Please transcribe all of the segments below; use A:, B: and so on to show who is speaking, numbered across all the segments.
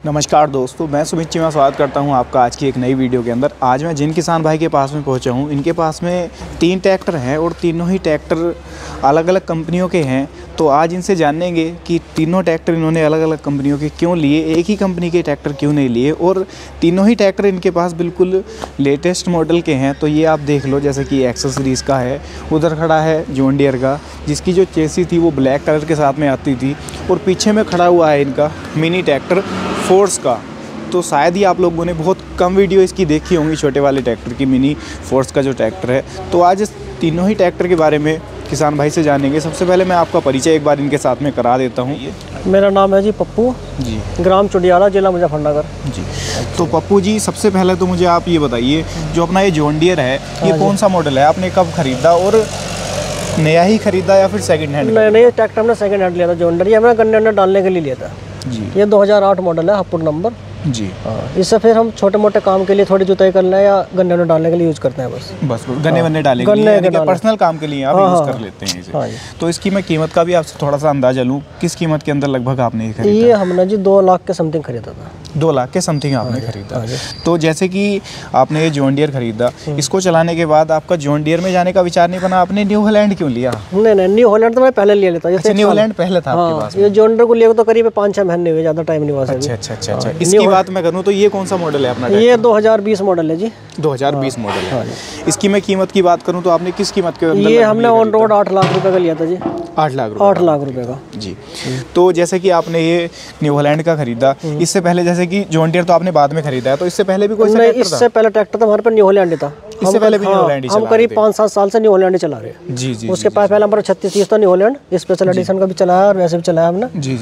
A: नमस्कार दोस्तों, मैं सुमित चीमा स्वागत करता हूं आपका आज की एक नई वीडियो के अंदर। आज मैं जिन किसान भाई के पास में पहुंचा हूं, इनके पास में 3 ट्रैक्टर हैं और तीनों ही ट्रैक्टर अलग अलग कंपनियों के हैं। तो आज इनसे जानेंगे कि तीनों ट्रैक्टर इन्होंने अलग अलग कंपनियों के क्यों लिए, एक ही कंपनी के ट्रैक्टर क्यों नहीं लिए, और तीनों ही ट्रैक्टर इनके पास बिल्कुल लेटेस्ट मॉडल के हैं। तो ये आप देख लो, जैसे कि एक्सेल सीरीज़ का है, उधर खड़ा है जॉन डियर का, जिसकी जो चेसी थी वो ब्लैक कलर के साथ में आती थी, और पीछे में खड़ा हुआ है इनका मिनी ट्रैक्टर फोर्स का। तो शायद ही आप लोगों ने बहुत कम वीडियो इसकी देखी होंगी, छोटे वाले ट्रैक्टर की, मिनी फोर्स का जो ट्रैक्टर है। तो आज इस तीनों ही ट्रैक्टर के बारे में किसान भाई से जानेंगे। सबसे पहले मैं आपका परिचय एक बार इनके साथ में करा देता हूँ।
B: मेरा नाम है जी पप्पू जी, ग्राम चुडियाला, जिला मुजफ्फरनगर
A: जी। तो पप्पू जी, सबसे पहले तो मुझे आप ये बताइए, जो अपना ये जॉन डियर है, ये कौन सा मॉडल है, आपने कब खरीदा, और नया ही खरीदा या फिर सेकंड हैंड?
B: नहीं, ट्रैक्टर हमने सेकंड हैंड लिया था जॉन डियर। ये हमने गन्ने वन्ने डालने के लिए लिया था जी। ये 2008 मॉडल है, हपुर नंबर जी। इससे फिर हम छोटे मोटे काम के लिए थोड़ी जुताई करना है या गन्ने वन्ने डालने के लिए यूज़ करते हैं बस
A: गन्ने वन्ने डालने के लिए, पर्सनल काम के लिए आप यूज़ कर लेते हैं इसे। तो इसकी मैं कीमत का भी आपसे थोड़ा सा अंदाजा लूँ, किस कीमत के अंदर लगभग आपने खरीदा?
B: ये हमने जी 2 लाख के समथिंग खरीदा था।
A: 2 लाख के समथिंग आपने खरीदा। तो जैसे कि आपने ये जॉन डियर खरीदा, इसको चलाने के बाद आपका जॉन डियर में जाने का विचार नहीं बना, आपने न्यू हॉलैंड क्यों लिया?
B: नहीं, न्यू हॉलैंड तो मैं पहले ले लेता।
A: जैसे न्यू हॉलैंड पहले था आपके पास?
B: ये जॉन डियर को लिया तो करीब 5-6 महीने हुए, ज़्यादा टाइम नहीं हुआ।
A: अच्छा। इसकी बात मैं करूँ तो ये कौन सा मॉडल है अपना?
B: ये 2020 मॉडल है जी।
A: 2020 मॉडल है। इसकी मैं कीमत की बात करूं तो आपने किस कीमत के अंदर?
B: ये हमने ऑन रोड 8 लाख रुपए का लिया था जी।
A: 8 लाख रुपए?
B: 8 लाख रुपए का
A: जी। तो जैसे कि आपने ये न्यू हॉलैंड का खरीदा, इससे पहले जैसे कि जॉन डियर तो आपने बाद में खरीदा है, तो इससे पहले भी कोई सा ट्रैक्टर था?
B: इससे पहले ट्रैक्टर था हमारे पास न्यू हॉलैंड था।
A: इससे पहले भी न्यू हॉलैंड ही चला रहे थे? हम
B: करीब 5-7 साल से न्यू हॉलैंड चला रहे हैं
A: जी।
B: उसके पास पहला नंबर 3630 था न्यू हॉलैंड, स्पेशल एडिशन का भी चलाया और वैसे भी चलाया हमने जी।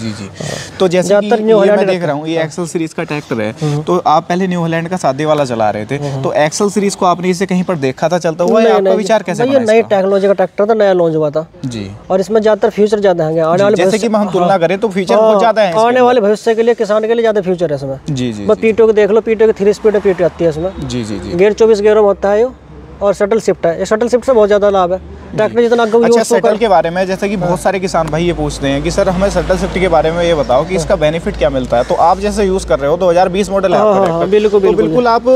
A: तो जैसे कि ये मैं देख रहा हूँ, ये एक्सेल सीरीज का ट्रैक्टर है, तो आप पहले न्यू हॉलैंड का सादे वाला चला रहे थे, तो एक्सेल सीरीज को आपने इसे कहीं पर देखा था चलता हुआ, या आपका विचार कैसे बना?
B: ये नई टेक्नोलॉजी का ट्रैक्टर था, नया लॉन्च हुआ था जी, और इसमें ज्यादातर फ्यूचर ज्यादा है आने वाले।
A: जैसे कि हम तुलना करें तो फ्यूचर बहुत ज्यादा है
B: आने वाले भविष्य के लिए, किसान के लिए ज्यादा फ्यूचर है इसमें जी। बस पीटीओ को देख लो, पीटीओ की 3 स्पीड पीटीओ आती है इसमें जी। गियर 24 गियरों में होता है, और शटल शिफ्ट है। ये शटल शिफ्ट से बहुत ज़्यादा लाभ है ट्रैक्टर जितना।
A: अच्छा, शटल के बारे में जैसे कि बहुत सारे किसान भाई ये पूछते हैं कि सर हमें शटल शिफ्ट के बारे में ये बताओ कि इसका बेनिफिट क्या मिलता है। तो आप जैसे यूज़ कर रहे हो, 2020 मॉडल है आपका ट्रैक्टर, बिल्कुल आप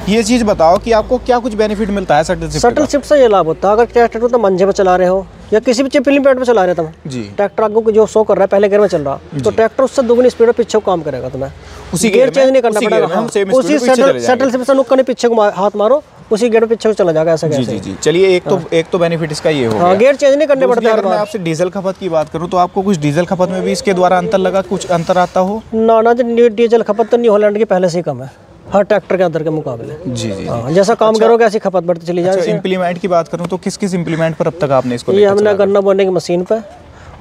A: ये चीज़ बताओ कि आपको क्या कुछ बेनिफिट मिलता है शटल शिफ्ट
B: से? ये लाभ होता है, अगर ट्रैक्टर को तो मंझे पर चला रहे हो या किसी भी चिपलिंग पैड पे चला रहे तुम जी, ट्रैक्टर आगे को जो शो कर रहा है पहले गियर में चल रहा, तो ट्रैक्टर उससे दुगनी स्पीड में पीछे को काम करेगा। तुम्हें उसी गियर चेंज नहीं करना पड़ेगा, उसी शटल शिफ्ट से नुक्कड़ ने पीछे को हाथ मारो, उसी गियर पीछे को चला जाएगा। ऐसा जी। चलिए, एक तो बेनिफिट इसका ये होगा, गियर चेंज नहीं करने पड़ता।
A: अगर मैं आपसे डीजल खपत की बात करूँ तो आपको कुछ डीजल खपत में भी इसके द्वारा अंतर लगा, कुछ अंतर आता हो?
B: ना, डीजल खपत तो न्यू हॉलैंड की पहले से ही कम है हर ट्रैक्टर के अंदर के मुकाबले जी। जैसा काम करोगे ऐसी खपत बढ़ती चली जाएगी।
A: अच्छा, इम्प्लीमेंट की बात करूँ तो किस इम्प्लीमेंट पर अब तक आपने इसको?
B: ये हमने गन्ना बोने की मशीन पे,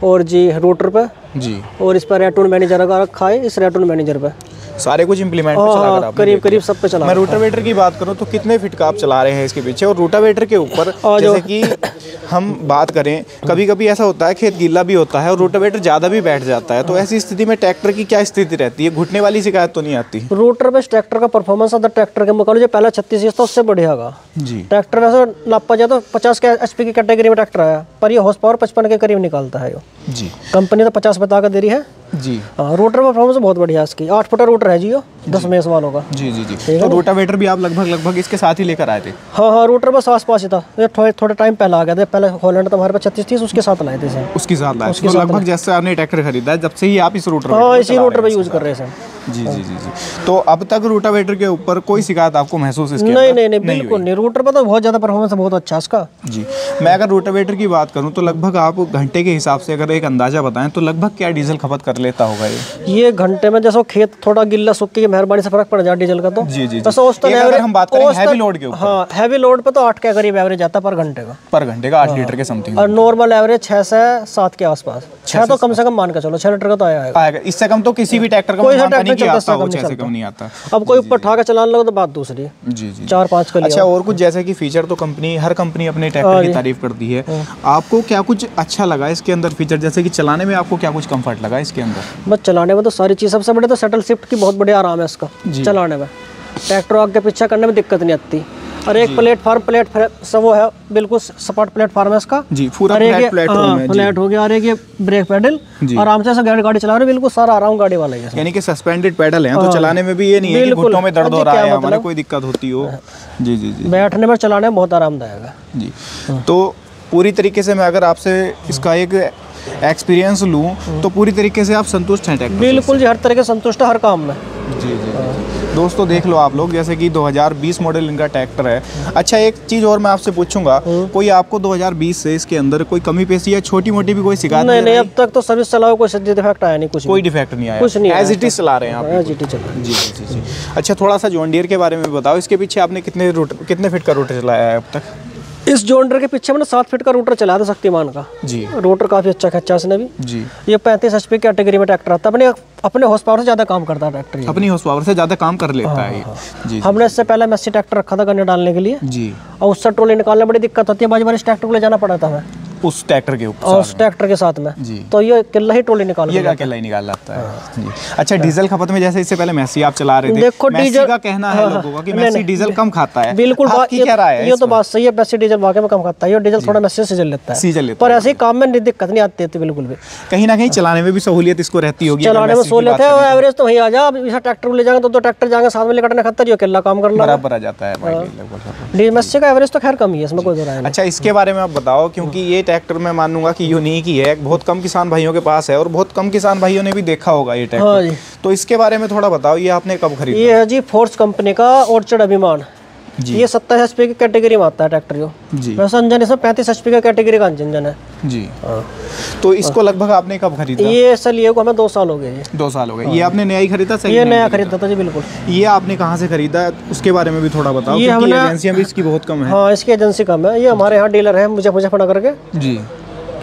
B: और जी रोटर पे जी, और इस पर रेटून मैनेजर का रखा है, इस रेटून मैनेजर पे
A: सारे कुछ इम्प्लीमेंट पे चला कर आपने?
B: करीब सब पे चला।
A: मैं रोटावेटर की बात करूं तो कितने फीट का आप चला रहे हैं इसके पीछे? और रोटावेटर के ऊपर जैसे कि हम बात करें, कभी कभी ऐसा होता है खेत गीला भी होता है और रोटावेटर ज़्यादा भी बैठ जाता है, तो ऐसी स्थिति में ट्रैक्टर की क्या स्थिति रहती है? घुटने वाली शिकायत तो नहीं आती?
B: रोटर पे ट्रैक्टर का परफॉर्मेंस आता ट्रैक्टर के मुकाबले जो पहला 36 था उससे बढ़िया होगा जी। ट्रैक्टर वैसे नापा जाए तो 50 के HP की कैटेगरी में ट्रैक्टर आया, पर ये हॉर्स पावर 55 के करीब निकालता है जी। कंपनी तो 50 बता कर दे रही है जी। रोटर परफॉर्मेंस बहुत बढ़िया इसकी, 8 फुटा रोटर है जी, 10 मेस वालों का जी। तो रोटावेटर भी आप लगभग इसके साथ ही लेकर आए थे? हाँ, रोटर बस आस-पास ही था, थोड़ा टाइम पहले आ गया था। पहले हॉलैंड तो हमारे पास 36 थी, उसके साथ लाए थे उसके साथ लाए। तो लगभग जैसे आपने ट्रैक्टर खरीदा है जब से ही आप इस रोटर इसी रोटर पे यूज कर रहे हैं जी।
A: तो अब तक रोटावेटर के ऊपर कोई शिकायत आपको महसूस इसके?
B: नहीं, बिल्कुल नहीं। रोटर पर तो बहुत ज़्यादा परफॉर्मेंस बहुत अच्छा इसका
A: जी। मैं अगर रोटावेटर की बात करूं तो लगभग आप घंटे के हिसाब से अगर एक अंदाजा बताएं तो लगभग क्या डीजल खपत कर लेता होगा
B: ये घंटे में? जैसे खेत थोड़ा गिल्ला सूखे की मेहरबानी से फर्क पड़ जाए डीजल का तो जी।
A: अगर हम बात करें हैवी लोड के ऊपर,
B: हाँ, हैवी लोड पे तो 8 के करीब एवरेज आता है पर घंटे का
A: 8 लीटर के समथिंग,
B: और नॉर्मल एवरेज 6 से 7 के आसपास। 6 तो कम से कम मान के चलो, 6 लीटर का तो आएगा।
A: इससे कम तो किसी भी ट्रैक्टर का नहीं आता।
B: अब कोई ऊपर ठाकर चलाने लगे तो बात दूसरी जी। 4-5 का।
A: अच्छा, और कुछ जैसे कि फीचर तो हर कंपनी अपने ट्रैक्टर की तारीफ करती है, आपको क्या कुछ अच्छा लगा इसके अंदर फीचर? जैसे कि चलाने में आपको क्या कुछ कंफर्ट लगा इसके अंदर?
B: बस चलाने में तो सारी चीज़, सबसे बड़े तो शटल शिफ्ट की बहुत बढ़िया आराम है इसका चलाने में। ट्रैक्टर आगे पीछे करने में दिक्कत नहीं आती, और एक प्लेटफार्म सब वो है, बिल्कुल सपाट प्लेटफार्म है इसका
A: जी, पूरा फ्लैट प्लेटफार्म है,
B: फ्लैट हो गया। और एक ये ब्रेक पैडल, आराम से गाड़ी चला रहे, बिल्कुल सारा आराम गाड़ी वाला है,
A: यानी कि सस्पेंडेड पैडल है, तो चलाने में भी ये नहीं है कि घुटनों में दर्द हो रहा है, हमारे कोई दिक्कत होती हो। जी जी जी,
B: बैठने में चलाने में बहुत आरामदायक है
A: जी। तो पूरी तरीके से मैं अगर आपसे इसका एक एक्सपीरियंस लूँ तो पूरी तरीके से आप संतुष्ट हैं ट्रैक्टर?
B: बिल्कुल जी, हर तरह के संतुष्ट है, हर काम में।
A: जी जी दोस्तों, देख लो आप लोग, जैसे कि 2020 मॉडल इनका ट्रैक्टर है। अच्छा, एक चीज़ और मैं आपसे पूछूंगा, कोई आपको 2020 से इसके अंदर कोई कमी पेशी या छोटी मोटी भी कोई शिकायत?
B: नहीं, अब तक तो सर्विस चलाओ, कोई डिफेक्ट आया नहीं, कोई डिफेक्ट
A: नहीं आया, कुछ नहीं, एज इट इज चला रहे हैं आप?
B: एज इट इज चला रहे हैं।
A: जी जी जी। अच्छा, थोड़ा सा जॉन डियर के बारे में बताओ, इसके पीछे आपने कितने फीट का रोटर चलाया है अब तक?
B: इस जॉन्डर के पीछे मैंने 7 फीट का रोटर चलाया था, शक्तिमान का जी। रोटर काफी अच्छा खच्चा इसने भी जी। ये 35 HP कैटेगरी में ट्रैक्टर आता है, अपने हॉर्स पावर से ज्यादा काम करता है ट्रैक्टर, अपनी हॉर्स पावर से ज्यादा काम कर लेता है जी। हमने इससे पहले मैसी ट्रैक्टर रखा था गन्ने डालने के लिए जी, और उससे ट्रोली निकालने बड़ी दिक्कत होती है, बार इस ट्रैक्टर को ले जाना पड़ा था हमें उस ट्रैक्टर के ऊपर, उस ट्रैक्टर के साथ में जी। तो ये अकेला ही ट्रोली निकाल, ये अकेला ही निकाल लाता है जी। अच्छा, डीजल खपत में जैसे इससे पहले मैसी आप चला रहे थे, देखो डीजल का कहना है लोगों का कि मैसी डीजल कम खाता है, बिल्कुल बात क्या रहा है? ये तो बात सही है, मैसी डीजल वाकई में कम खाता है, ये डीजल थोड़ा मैसी सीजन लेता है, पर ऐसे ही काम में दिक्कत नहीं आती है बिल्कुल भी, कहीं ना कहीं चलाने में भी सहूलियत इसको रहती होगी, चलाने में सहूलियत है। और एवरेज तो वही आ जा, ट्रैक्टर ले जाएंगे तो ट्रैक्टर जाएंगे साथ में लेकर खतर, अकेला काम करना बराबर आ जाता है। मैसी का एवरेज तो खैर कम ही है, इसमें कोई जरूरत नहीं। अच्छा, इसके बारे में आप बताओ, क्योंकि ये ट्रैक्टर मैं मानूंगा कि यूनिक ही है, बहुत कम किसान भाइयों के पास है और बहुत कम किसान भाइयों ने भी देखा होगा ये ट्रैक्टर, तो इसके बारे में थोड़ा बताओ, ये आपने कब खरीदा? ये है जी फोर्स कंपनी का ऑर्चर्ड अभिमान जी। ये 27 HP की कैटेगरी में आता है ट्रैक्टर जी। वैसे इंजन इसमें 35 HP का कैटेगरी का इंजन है जी। तो इसको लगभग आपने कब खरीदा? ये ऐसा लिए को हमें 2 साल हो गए। 2 साल हो गए। ये आपने नया ही खरीदा? सही, ये नया खरीदा था जी, बिल्कुल। ये आपने कहाँ से खरीदा, उसके बारे में भी थोड़ा बताओ। ये हमने एजेंसियां भी इसकी बहुत कम है। हाँ, इसकी एजेंसी कम है। ये हमारे यहाँ डीलर है मुजफ्फरनगर के जी,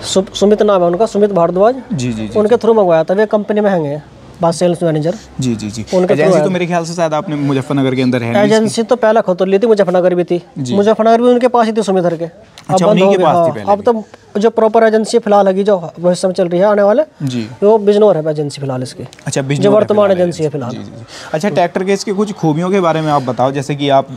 B: सुमित नाम है उनका, सुमित भारद्वाज जी जी। उनके थ्रू मंगवाया था, वे कंपनी में हैं बात सेल्स मैनेजर जी जी जी। एजेंसी तो मेरे ख्याल से शायद आपने मुजफ्फरनगर के अंदर है? एजेंसी तो पहले खोतल ली थी, मुजफ्फरनगर भी थी, मुजफ्फरनगर भी उनके पास ही थी सुमित के। अच्छा, उन्हीं के पास थी पहले। अब तो जो प्रॉपर एजेंसी फिलहाल है जो भविष्य में चल रही है आने वाले जी, वो बिजनौर है एजेंसी फिलहाल इसकी। अच्छा, जो वर्तमान एजेंसी है फिलहाल। अच्छा, ट्रैक्टर के इसके कुछ खूबियों के बारे में आप बताओ, जैसे कि आप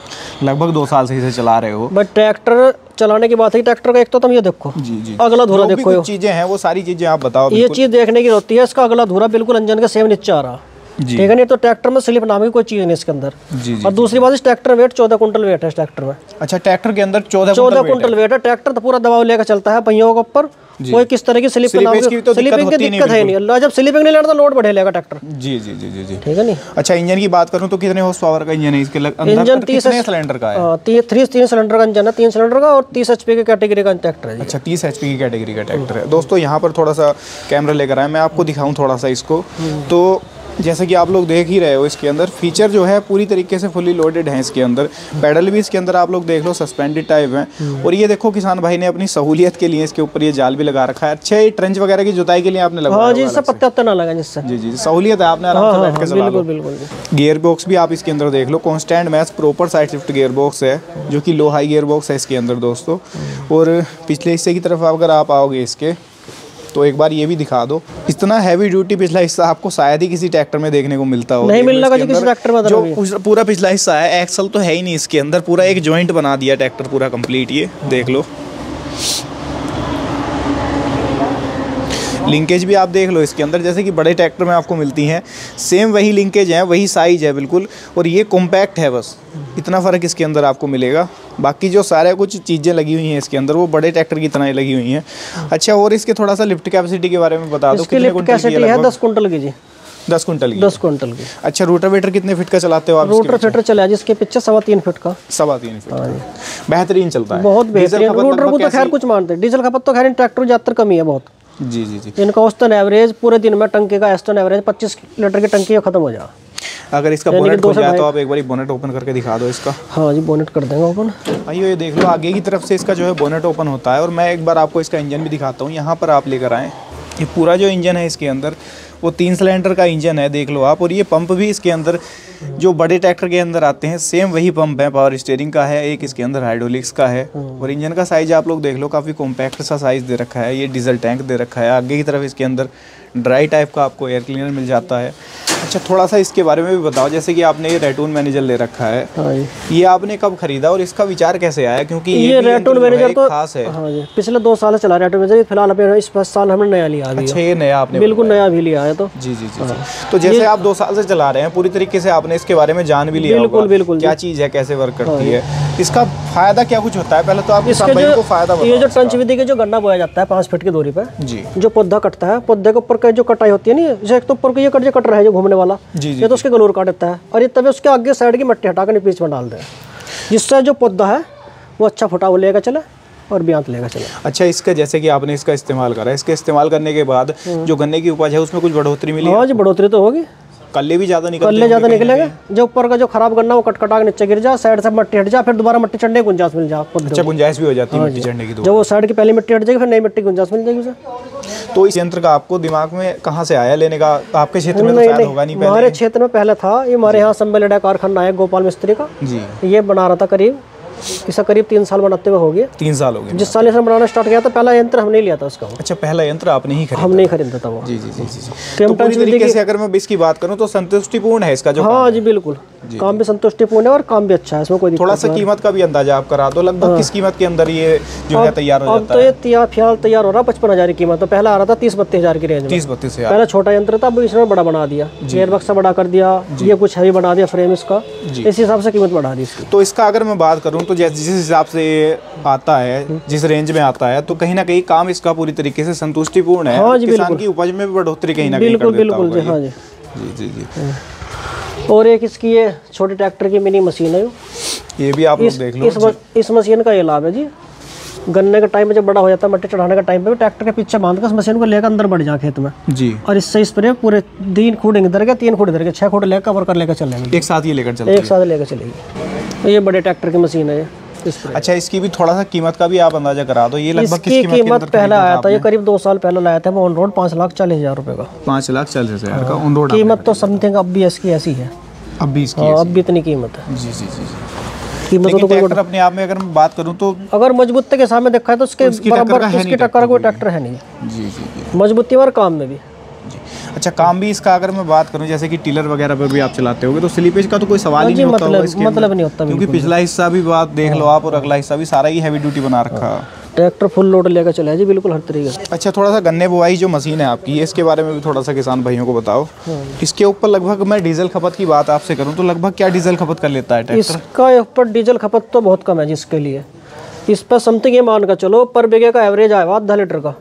B: लगभग 2 साल से इसे चला रहे हो। बट ट्रैक्टर चलाने की बात है, ट्रैक्टर का एक तो तुम ये देखो जी जी, अगला धुरा देखो, चीजें हैं वो सारी चीजें आप बताओ। ये चीज देखने की होती है, इसका अगला धुरा बिल्कुल इंजन के सेम नीचे आ रहा, ठीक है। नहीं तो ट्रैक्टर में स्लिप नाम की कोई चीज नहीं इसके अंदर जी जी। और दूसरी बात, इस ट्रैक्टर वेट 14 कुंटल वेट है इस ट्रैक्टर में। अच्छा, ट्रैक्टर के अंदर 14 कुंटल वेट है। ट्रैक्टर तो पूरा दबाव लेकर चलता है पहियों के ऊपर, कोई किस तरह की स्लिपिंग की दिक्कत है नहीं। अल्लाह, जब स्लिपिंग नहीं लेना तो लोड बढ़े लेगा ट्रैक्टर जी जी जी जी, ठीक है नहीं। अच्छा, इंजन की बात करूं तो कितने हॉर्स पावर का इंजन है इसके? इंजन 30 सिलेंडर का है, 3 सिलेंडर का इंजन है, 3 सिलेंडर का, और 30 HP की कैटेगरी का ट्रैक्टर है। अच्छा, 30 HP की कैटेगरी का ट्रैक्टर है। दोस्तों, यहाँ पर थोड़ा सा कैमरा लेकर आए, मैं आपको दिखाऊं थोड़ा सा इसको। तो जैसे कि आप लोग देख ही रहे हो, इसके अंदर फीचर जो है पूरी तरीके से फुली लोडेड है। इसके अंदर पैडल भी इसके अंदर आप लोग देख लो सस्पेंडेड टाइप है। और ये देखो, किसान भाई ने अपनी सहूलियत के लिए इसके ऊपर ये जाल भी लगा रखा है। अच्छा, ये ट्रेंच वगैरह की जुताई के लिए आपने लगाया? हाँ जी, इससे पत्ता ना लगा जिससे जी जी, सहूलियत है, आपने आराम से बैठ के चला लो। बिल्कुल। गियर बॉक्स भी आप इसके अंदर देख लो, constant mesh proper side shift gear box है, जो कि लो हाई गियर बॉक्स है इसके अंदर दोस्तों। और पिछले हिस्से की तरफ अगर आप आओगे इसके, तो एक बार ये भी दिखा दो। इतना हैवी ड्यूटी पिछला हिस्सा आपको शायद ही किसी ट्रैक्टर में देखने को मिलता हो, नहीं मिलने का किसी ट्रैक्टर में। जो पूरा पिछला हिस्सा है, एक्सल तो है ही नहीं इसके अंदर, पूरा एक जॉइंट बना दिया ट्रैक्टर पूरा कंप्लीट। ये देख लो, लिंकेज भी आप देख लो इसके अंदर, जैसे कि बड़े ट्रैक्टर में आपको मिलती हैं, सेम वही लिंकेज है, वही साइज है बिल्कुल। और ये कॉम्पैक्ट है, बस इतना फ़र्क इसके अंदर आपको मिलेगा। बाकी जो सारे कुछ चीज़ें लगी हुई हैं इसके अंदर, वो बड़े ट्रैक्टर की तरह ही लगी हुई हैं। अच्छा, और इसके थोड़ा सा लिफ्ट कैपेसिटी के बारे में बता दो। कितने कुंटल की है? 10 कुंटल की जी। 10 कुंटल की? 10 कुंटल की। अच्छा, रोटावेटर कितने फीट का चलाते हो आप? रोटावेटर चला जिसके पीछे 3.25 फीट का। 3.25 फीट बेहतरीन चलता है, बहुत बेहतरीन। रोटर को तो खैर कुछ मानते हैं, डीजल खपत तो खैर ट्रैक्टर ज़्यादातर कमी है बहुत जी जी जी। इनका औसतन एवरेज पूरे दिन में टंकी का औसतन एवरेज 25 लीटर की टंकी खत्म हो जाए। अगर इसका बोनेट खुल जाए तो आप एक बार बोनेट ओपन करके दिखा दो इसका। हाँ जी, बोनेट कर देंगे ओपन। आइए, ये देख लो, आगे की तरफ से इसका जो है बोनेट ओपन होता है। और मैं एक बार आपको इसका इंजन भी दिखाता हूँ, यहाँ पर आप लेकर आएँ। ये पूरा जो इंजन है इसके अंदर,
A: वो 3 सिलेंडर का इंजन है, देख लो आप। और ये पंप भी इसके अंदर जो बड़े ट्रैक्टर के अंदर आते हैं सेम वही पंप है, पावर स्टीयरिंग का है, एक इसके अंदर हाइड्रोलिक्स का है। और इंजन का साइज आप लोग देख लो, काफ़ी कॉम्पैक्ट सा साइज दे रखा है। ये डीजल टैंक दे रखा है। आगे की तरफ इसके अंदर ड्राई टाइप का आपको एयर क्लीनर मिल जाता है। अच्छा, थोड़ा सा इसके बारे में भी बताओ, जैसे कि आपने ये रेटून मैनेजर ले रखा है, ये आपने कब खरीदा और इसका विचार कैसे आया? क्योंकि
B: ये रेटून मैनेजर तो
A: खास है।
B: हाँ जी, पिछले 2 साल चला रेटून मैनेजर, फिलहाल अभी इस साल हमने नया लिया।
A: अच्छा, ये नया आपने?
B: बिल्कुल नया भी लिया है। तो
A: जी जी जी। तो जैसे आप 2 साल से चला रहे हैं, पूरी तरीके से आपने इसके बारे में जान भी लिया होगा,
B: बिल्कुल
A: क्या चीज़ है, कैसे वर्क करती है, इसका फायदा क्या कुछ होता है? पहले तो आप इसको फायदा बताओ।
B: ये जो टंच विधि के जो गन्ना बोया जाता है 5 फीट की दूरी पे
A: जी,
B: जो पौधा कटता है, पौधे के ऊपर का जो कटाई होती है नहीं, जैसे एक तो ऊपर को ये कट रहा है जो घूमने वाला, ये तो उसके गलोर काट देता है, और ये तभी उसके आगे साइड की मिट्टी हटा कर बीच में डाल दे, जिससे जो पौधा है वो अच्छा फुटा हुआ लेगा चले और ब्यांत लेगा चले।
A: अच्छा, इसका जैसे कि आपने इसका इस्तेमाल करा, इसके इस्तेमाल करने के बाद जो गन्ने की उपज है उसमें कुछ बढ़ोतरी मिली?
B: हाँ जी, बढ़ोतरी तो होगी।
A: कल्ले भी ज़्यादा
B: निकलेंगे। जो ऊपर का जो खराब गन्ना वो कटा के नीचे गिर जा, साइड से मिट्टी हट जा, फिर दोबारा मिट्टी चढ़ने की गुंजाइश मिल जा।
A: अच्छा, गुंजाइश भी हो जाती है मिट्टी चढ़ने की?
B: जो वो साइड की पहली मिट्टी हट जाएगी, फिर नई मिट्टी की गुंजाइश मिल जाएगी उसे।
A: तो इस यंत्र का आपको दिमाग में कहाँ से आया लेने का? आपके क्षेत्र में तो शायद होगा नहीं।
B: हमारे क्षेत्र में पहले था, ये हमारे यहाँ संबल कारखाना है गोपाल मिस्त्री का
A: जी,
B: ये बना रहा था करीब, इसका करीब 3 साल बनाते हुए हो गया।
A: 3 साल हो गए।
B: जिस साल इसे बनाना स्टार्ट किया था, पहला यंत्र हमने लिया था उसका।
A: अच्छा, पहला यंत्र आपने ही खरीदा?
B: हम नहीं खरीदा था वो।
A: जी जी जी जी। तो पूरी तरीके से अगर मैं इसकी बात करूं तो संतुष्टिपूर्ण है इसका जो?
B: हाँ जी, बिल्कुल। काम भी संतुष्टिपूर्ण है और काम भी अच्छा है, इसमें कोई
A: थोड़ा सा कीमत का भी अंदाजा आप करा दो, लगभग किस कीमत के अंदर ये जो है तैयार हो जाता है?
B: अब तो ये फिलहाल तैयार हो रहा है 55,000 की कीमत। तो पहला आ रहा था 30-32 हज़ार की रेंज में।
A: 30-32 हज़ार
B: पहला छोटा यंत्र था, अब इसने बड़ा बना दिया, गियर बक्सा बड़ा कर दिया, ये कुछ हैवी बना दिया फ्रेम इसका, इस हिसाब से कीमत बढ़ा दी इसकी।
A: तो इसका अगर मैं बात करूं तो जिस हिसाब से आता है, जिस रेंज में आता है, तो कहीं ना कहीं काम इसका पूरी तरीके से संतुष्टिपूर्ण है।
B: हाँ जी,
A: किसान की उपज में भी बढ़ोतरी कहीं ना कहीं कर देता
B: बिल्कुल जी। हाँ जी
A: जी जी जी।
B: और एक इसकी ये छोटे ट्रैक्टर की मिनी मशीन है,
A: ये भी आप लोग देख लो।
B: इस मशीन का ये लाभ है जी, गन्ने के टाइम में जब बड़ा हो जाता है, मट्टी चढ़ाने का टाइम पे ट्रैक्टर के पीछे बांध कर इस मशीन को लेकर अंदर बढ़ जाए खेत में जी, और इससे स्प्रे पूरे 3 खूट इधर के 3 खूट इधर के 6 खूट लेकर कवर कर लेकर चलेंगे।
A: एक साथ ये लेकर चलेंगे? एक साथ
B: लेकर चलेगी। तो ये बड़े ट्रैक्टर की मशीन है ये।
A: अच्छा, इसकी भी थोड़ा सा कीमत का भी आप अंदाजा करा दो, ये लगभग किस
B: कीमत पहले आया था? ये करीब 2 साल पहले लाया था ऑन रोड 5,40,000 रुपए का।
A: 5,40,000 का ऑन रोड
B: कीमत तो समथिंग अब भी इसकी ऐसी है,
A: अब भी इसकी
B: अब भी इतनी कीमत है।
A: जी जी जी।
B: कीमत तो
A: ट्रैक्टर अपने आप में अगर मैं बात करूं तो
B: अगर मजबूती के सामने देखा है तो उसके बराबर इसकी टक्कर कोई ट्रैक्टर है नहीं।
A: जी जी।
B: मजबूती और काम में भी।
A: अच्छा, काम भी इसका अगर मैं बात करूं, जैसे कि टिलर वगैरह पर भी आप चलाते होगे, तो स्लिपेज का तो कोई सवाल ही नहीं होता होगा इसके?
B: मतलब नहीं होता,
A: क्योंकि पिछला हिस्सा भी बात देख लो आप और अगला हिस्सा भी सारा ही हैवी ड्यूटी बना रखा है।
B: ट्रैक्टर फुल लोड लेकर चला है जी, बिल्कुल हर तरीके से।
A: अच्छा, थोड़ा सा गन्ने बुआई जो मशीन है आपकी, इसके बारे में भी थोड़ा सा किसान भाइयों को बताओ। इसके ऊपर लगभग मैं डीजल खपत की बात आपसे करूं तो लगभग क्या डीजल खपत कर लेता है ट्रैक्टर?
B: इसका ऊपर डीजल खपत तो बहुत कम है जिसके लिए, इस पर समथिंग ये मान कर चलो पर बीघे का एवरेज आएगा आधा लीटर का।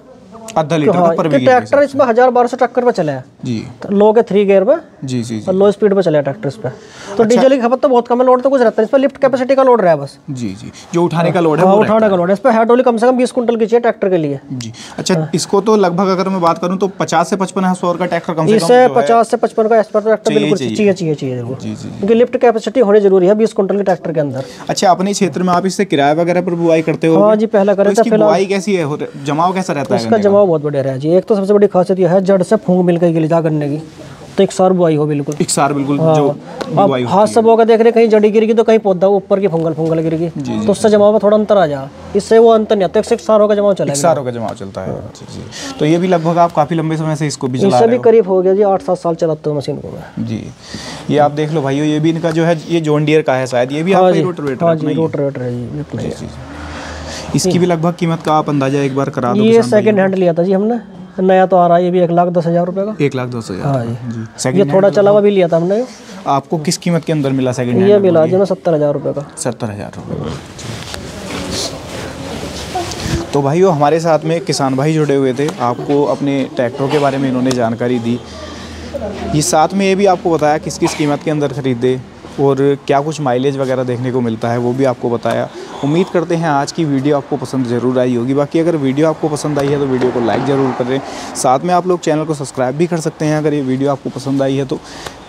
A: आधा लीटर का पर बीघे?
B: ट्रैक्टर इसमें 1000-1200 टक्कर पे चला है
A: जी,
B: लो के 3 गियर में
A: जी जी
B: और लो स्पीड पे चला है ट्रैक्टर इस पे। तो डीजल की खपत तो बहुत कम है, लोड तो कुछ रहता है इस पर, लिफ्ट कैपेसिटी का लोड रहा है बस।
A: जी जी, जो उठाने का लोड है,
B: उठाने का लोड है इस पर। हाइड्रोलिक कम से कम 20 कुंटल की चाहिए ट्रैक्टर के लिए
A: जी। अच्छा, इसको तो लगभग अगर मैं बात करूं तो 50 से 55 हॉर्स का ट्रैक्टर कम से कम
B: इसे 50 से 55 का ट्रैक्टर बिल्कुल चाहिए जरूर, क्योंकि लिफ्ट कैपेसिटी होनी जरूरी है 20 कुंटल के ट्रैक्टर के अंदर।
A: अच्छा, अपने क्षेत्र में आप इससे किराया वगैरह पर बुआई करते हो?
B: हाँ जी, पहला करे था।
A: बुआई कैसी है, जमाव कैसा रहता है?
B: इसका जमाव बहुत बढ़िया है जी। एक तो सबसे बड़ी खासियत यह है जड़ से फूंक मिल के गिर जा करने की, तो एक सार बुआई हो बिल्कुल, एक सार बिल्कुल। हाँ। जो बुआई हाथ से बोकर देख रहे कहीं जड़ी गिरेगी तो कहीं पौधा ऊपर की फंगल गिरेगी, तो उससे जमाव में थोड़ा अंतर आ जा, इससे वो अंतर नहीं आता। एक सारों का जमाव चला है, सारों का जमाव चलता है। तो ये भी लगभग आप काफी लंबे समय से इसको भी चला रहे हो? इससे भी करीब हो गया जी 8-7 साल चलाते हो मशीन को मैं जी।
A: ये आप देख लो भाइयों, ये भी इनका जो है ये जॉन डियर का है शायद, ये भी आपका रोटावेटर है?
B: जी, रोटावेटर है जी।
A: इसकी भी लगभग कीमत का आप अंदाजा एक बार करा दो।
B: ये सेकंड हैंड लिया था जी हमने, नया तो आ रहा है ये भी 1,10,000 रुपये का।
A: 1,10,000?
B: हाँ जी। ये थोड़ा चला हुआ भी लिया था हमने।
A: आपको किस कीमत के अंदर मिला सेकंड हैंड?
B: ये मिला जी 70,000 रुपये का।
A: 70,000 रुपये। तो भाइयों, हमारे साथ में किसान भाई जुड़े हुए थे, आपको अपने ट्रैक्टरों के बारे में इन्होंने जानकारी दी। ये साथ में ये भी आपको बताया किस किस कीमत के अंदर खरीदे और क्या कुछ माइलेज वगैरह देखने को मिलता है वो भी आपको बताया। उम्मीद करते हैं आज की वीडियो आपको पसंद ज़रूर आई होगी। बाकी अगर वीडियो आपको पसंद आई है तो वीडियो को लाइक ज़रूर करें, साथ में आप लोग चैनल को सब्सक्राइब भी कर सकते हैं अगर ये वीडियो आपको पसंद आई है तो।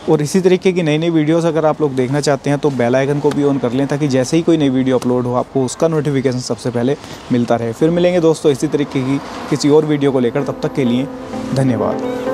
A: और इसी तरीके की नई नई वीडियोस अगर आप लोग देखना चाहते हैं तो बेल आइकन को भी ऑन कर लें, ताकि जैसे ही कोई नई वीडियो अपलोड हो आपको उसका नोटिफिकेशन सबसे पहले मिलता रहे। फिर मिलेंगे दोस्तों इसी तरीके की किसी और वीडियो को लेकर, तब तक के लिए धन्यवाद।